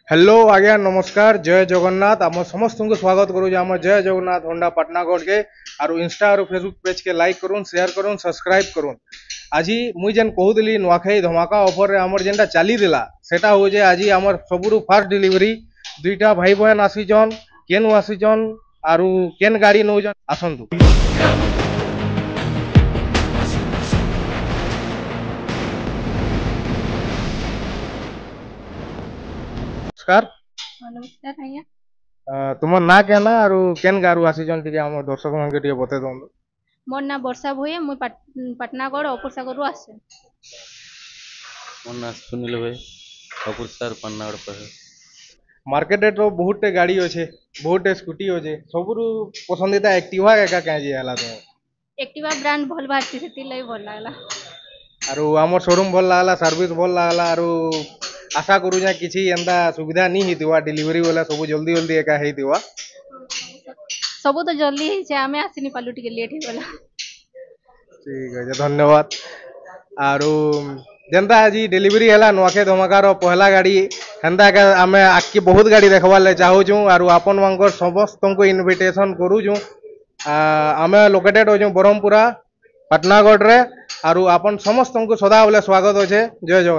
Hello आज्ञा नमस्कार जय जगन्नाथ आम समस्त को स्वागत करूँ आम जय जगन्नाथ होंडा पाटनागढ़ के आरु इंस्टा और फेसबुक पेज के लाइक करूँ शेयर करूँ सब्सक्राइब करूँ। आज मुई जेन कहूली नुआखाई धमाका ऑफर रे आमर जेनटा चली दिला सेटा हो जे आज आमर सबुरु फास्ट डिलीवरी दुईटा भाई बहन आसीचन केनु आसीचन आरु केन गाड़ी नौजन आसंतु। नमस्कार। नमस्कार भैया। तुम ना क्या ना आरु केन गारू आसीचन टिके हम दर्शक मन के टिके बते दउन। मोर ना वर्षा भुए मुई पाटनागढ़ अपुरसागर आसे। मोर ना सुनील भाई अपुरसार पाटनागढ़ पर। मार्केट रे तो बहुत टे गाड़ी अच्छे बहुत टे स्कूटी अच्छे सबुरु पसंदीदा एक्टिवा एका काहे जे हला तो एक्टिवा ब्रांड भल बाहरती सेति लई भल लागला। आरु हमर शोरूम भल लागला सर्विस भल लागला आरु आशा करू जे किछि एंदा सुविधा नी हितवा डिलीवरी वाला सब जल्दी जल्दी एका हेतिवा सब तो जल्दी ही छे आमे आसिनी पालु टिके लेट ही गला। ठीक है धन्यवाद। आरु जेंता आज डिलीवरी हला नुआखे धमाकार पहला गाड़ी हेंदा के आमे आके बहुत गाड़ी देखवा ले चाहू छु आरु आपन मांगर समस्त को इनविटेशन करू छु। आमे लोकेटेड हो छु ब्रह्मपुरा पाटनागढ़ रे आरु आपन समस्त को सदा बोले स्वागत होचे। जय जगन्नाथ।